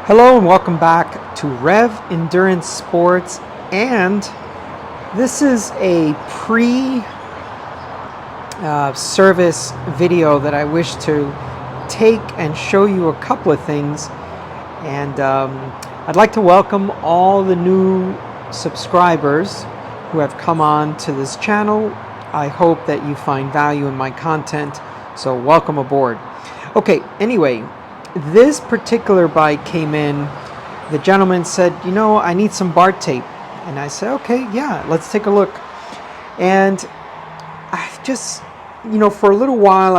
Hello and welcome back to Rev Endurance Sports, and this is a pre-service video that I wish to take and show you a couple of things. And I'd like to welcome all the new subscribers who have come on to this channel. I hope that you find value in my content, so welcome aboard. Okay, anyway, this particular bike came in. The gentleman said, I need some bar tape. And I said, okay, yeah, let's take a look. And I just, for a little while,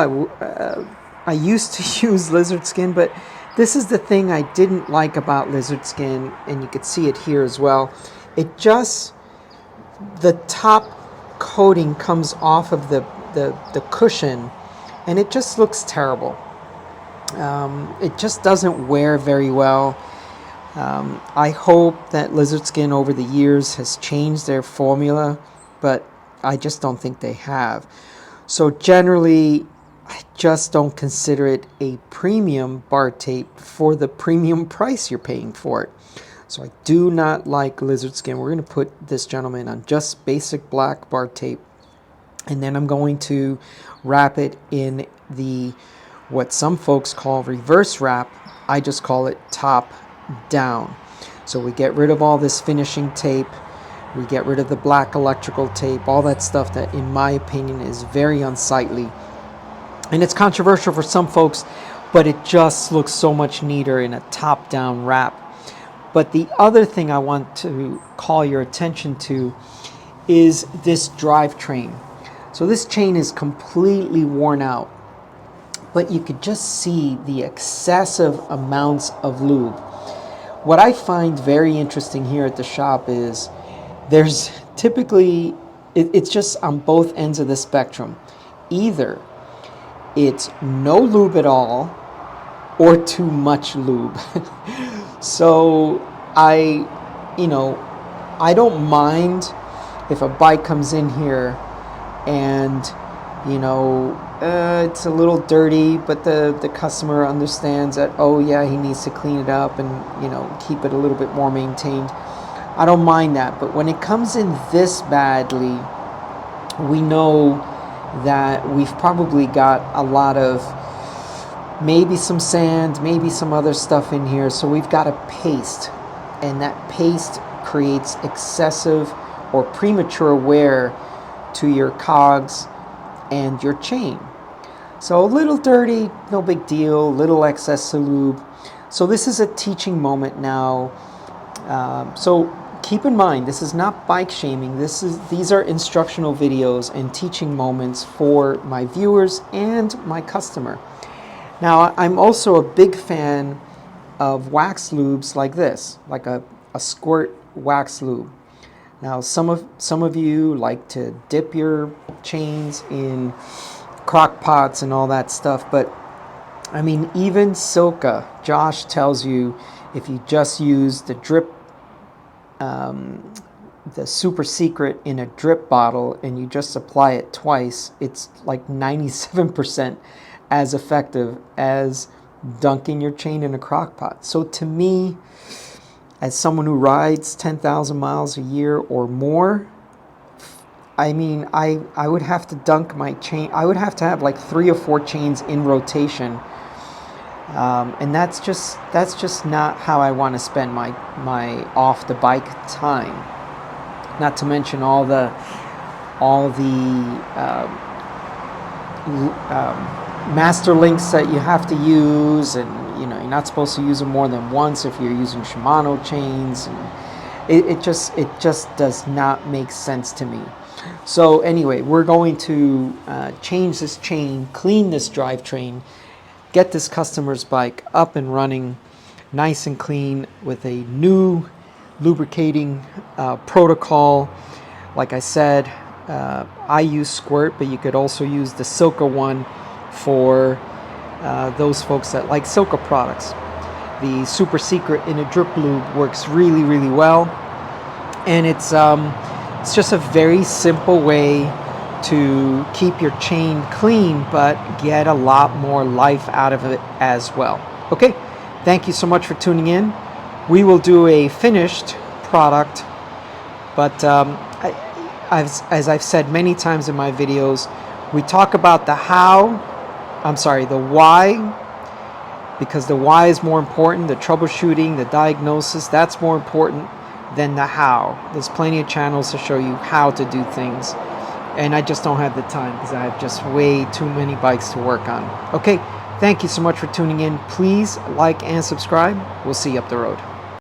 I used to use lizard skin, but this is the thing I didn't like about lizard skin, and you could see it here as well. It just, the top coating comes off of the cushion, and it just looks terrible. It just doesn't wear very well. I hope that lizard skin over the years has changed their formula, but I just don't think they have. So generally, I just don't consider it a premium bar tape for the premium price you're paying for it. So I do not like lizard skin. We're going to put this gentleman on just basic black bar tape, and then I'm going to wrap it in the what some folks call reverse wrap. I just call it top down. So we get rid of all this finishing tape, we get rid of the black electrical tape, all that stuff that in my opinion is very unsightly. And it's controversial for some folks, but it just looks so much neater in a top down wrap. But the other thing I want to call your attention to is this drivetrain. So this chain is completely worn out, but you could just see the excessive amounts of lube. What I find very interesting here at the shop is there's typically, it's just on both ends of the spectrum. Either it's no lube at all or too much lube. So I don't mind if a bike comes in here and it's a little dirty, but the customer understands that, oh yeah, he needs to clean it up and keep it a little bit more maintained. I don't mind that, but when it comes in this badly, we know that we've probably got a lot of maybe some sand, maybe some other stuff in here, so we've got a paste, and that paste creates excessive or premature wear to your cogs and your chain. So a little dirty, no big deal, little excess of lube. So this is a teaching moment now. So keep in mind, this is not bike shaming. These are instructional videos and teaching moments for my viewers and my customer. Now, I'm also a big fan of wax lubes like this, like a squirt wax lube. Now, some of you like to dip your chains in crock pots and all that stuff, but I mean, even Silka, Josh tells you if you just use the drip, the super secret in a drip bottle and you just apply it twice, it's like 97% as effective as dunking your chain in a crock pot. So to me, as someone who rides 10,000 miles a year or more, I mean, I would have to dunk my chain. I would have to have like 3 or 4 chains in rotation, and that's just not how I want to spend my off the bike time. Not to mention all the master links that you have to use, and you're not supposed to use them more than once if you're using Shimano chains, and it just does not make sense to me. So anyway, we're going to change this chain, clean this drivetrain, get this customer's bike up and running nice and clean with a new lubricating protocol. Like I said, I use Squirt, but you could also use the Silka one for those folks that like Silka products. The Super Secret in a drip lube works really, really well, and it's just a very simple way to keep your chain clean but get a lot more life out of it as well. Okay, Thank you so much for tuning in. We will do a finished product, but as I've said many times in my videos, we talk about the why, because the why is more important. The troubleshooting, the diagnosis, that's more important than the how. There's plenty of channels to show you how to do things, and I just don't have the time because I have just way too many bikes to work on. Okay, thank you so much for tuning in. Please like and subscribe. We'll see you up the road.